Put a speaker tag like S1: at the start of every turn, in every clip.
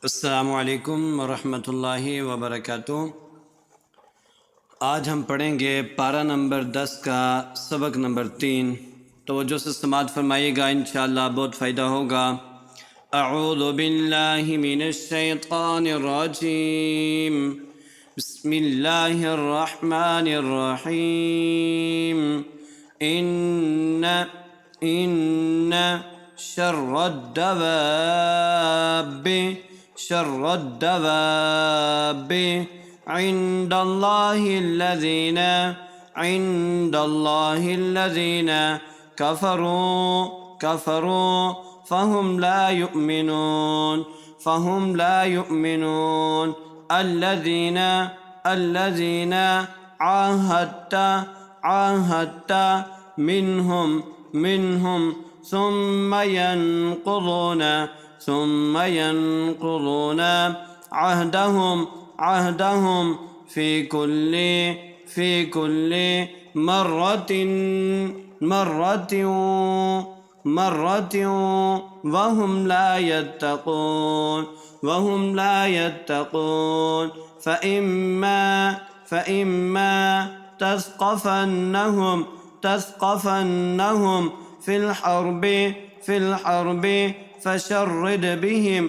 S1: अस्सलामु अलैकुम वरहमतुल्लाहि वबरकातुह। आज हम पढ़ेंगे पारा नंबर 10 का सबक नंबर 3। तवज्जो से समाअत फरमाइएगा, इंशाअल्लाह बहुत फ़ायदा होगा। अऊज़ु बिल्लाहि मिनश शैतानिर रजीम। बिस्मिल्लाहिर रहमानिर रहीम। इन्न शर्रद्दवाब عند الله الذين كفروا فهم لا يؤمنون الذين عاهدت منهم ثم ينقضون عهدهم في كل مرة وهم لا يتقون فإما تثقفنهم في الحرب فشرد بهم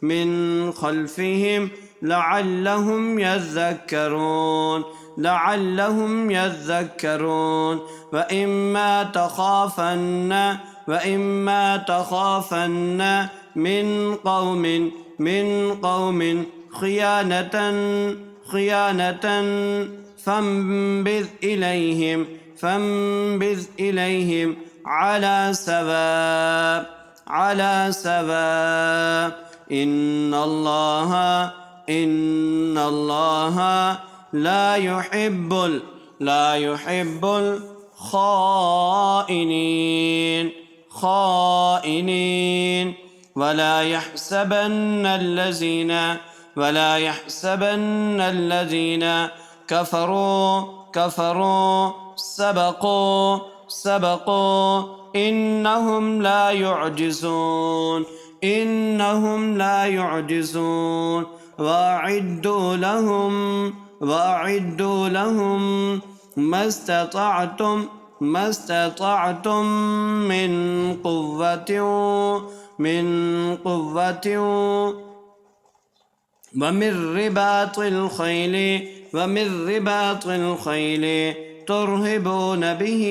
S1: من خلفهم لعلهم يذكرون وإما تخافن من قوم خيانة فانبذ إليهم على سواء إن الله لا يحب الخائنين ولا يحسبن الذين كفروا سبقوا إنهم لا يعجزون وأعدوا لهم ما استطعتم من قوة ومن رباط الخيل ترهبون به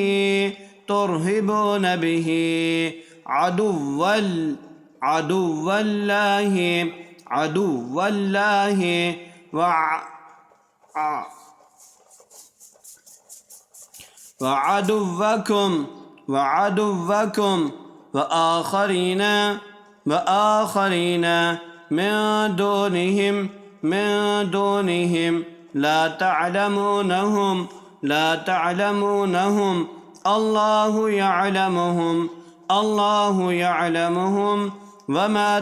S1: عدو الله وعدوكم وآخرين من دونهم لا تعلمونهم الله يعلمهم وما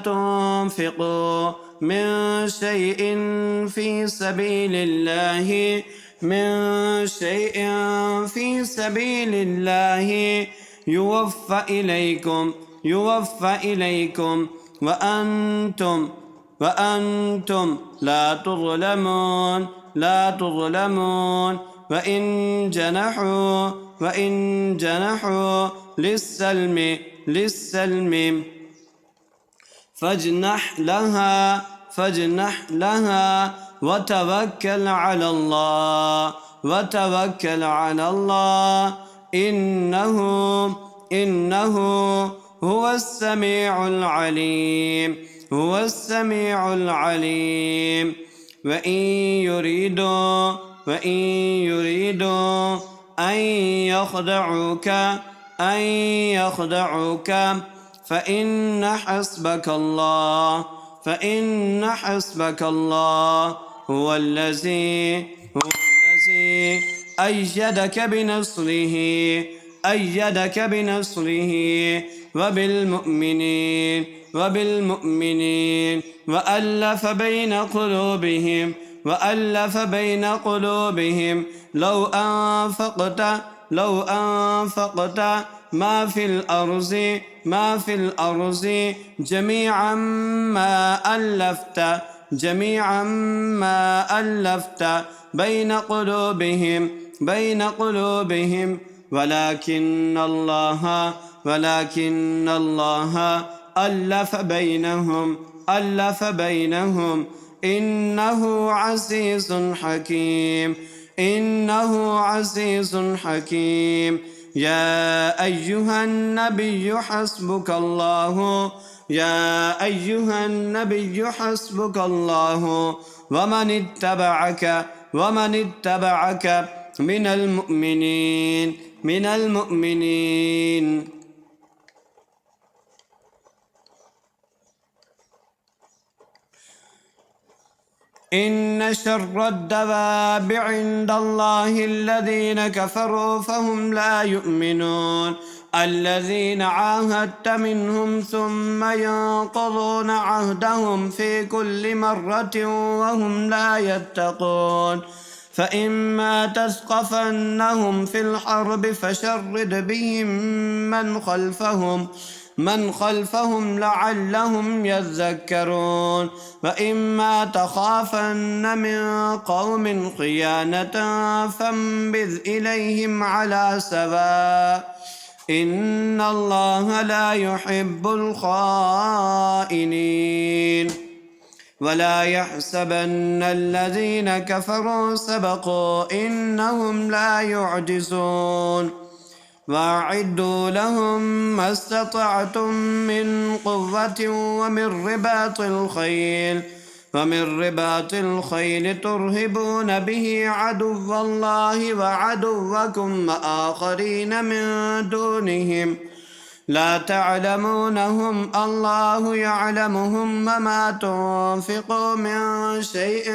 S1: تنفقوا من شيء في سبيل الله يوفى إليكم وأنتم لا تظلمون وإن جنحوا للسلم فاجنح لها وتوكل على الله إنه هو السميع العليم وإن يريدوا أن يخدعوك فإن حسبك الله هو الذي أيدك بنصره وبالمؤمنين وألف بين قلوبهم لو لو أنفقت ما في الأرض جميعا ما ألفت بين قلوبهم ولكن الله ألف بينهم إنه عزيز حكيم يا أيها النبي حسبك الله ومن اتبعك من المؤمنين. إن شر الدواب عند الله الذين كفروا فهم لا يؤمنون الذين عاهدت منهم ثم ينقضون عهدهم في كل مرة وهم لا يتقون فإما تثقفنهم في الحرب فشرد بهم من خلفهم لعلهم يذكرون وإما تخافن من قوم خيانة فانبذ إليهم على سواء إن الله لا يحب الخائنين ولا يحسبن الذين كفروا سبقوا إنهم لا يعجزون وأعدوا لهم ما استطعتم من قوة ومن رباط الخيل ترهبون به عدو الله وعدوكم وآخرين من دونهم لا تعلمونهم الله يعلمهم وما تنفقوا من شيء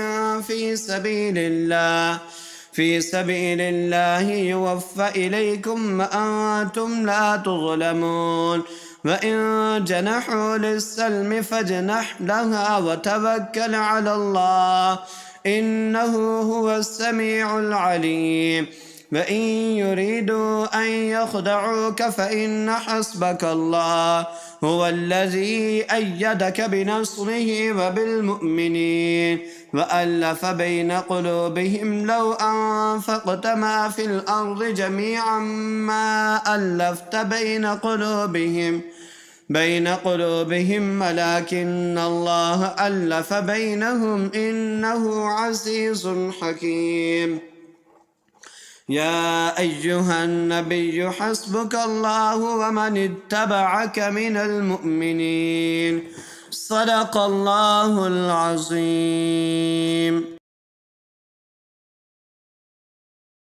S1: في سبيل الله يوفى إليكم وأنتم لا تظلمون وإن جنحوا للسلم فاجنح لها وتوكل على الله إنه هو السميع العليم وإن يريدوا أن يخدعوك فإن حسبك الله هو الذي أيدك بنصره وبالمؤمنين وألف بين قلوبهم لو أنفقت ما في الأرض جميعا ما ألفت بين قلوبهم ولكن الله ألف بينهم إنه عزيز حكيم يا أيها النبي حسبك الله ومن اتبعك من المؤمنين صدق الله العظيم.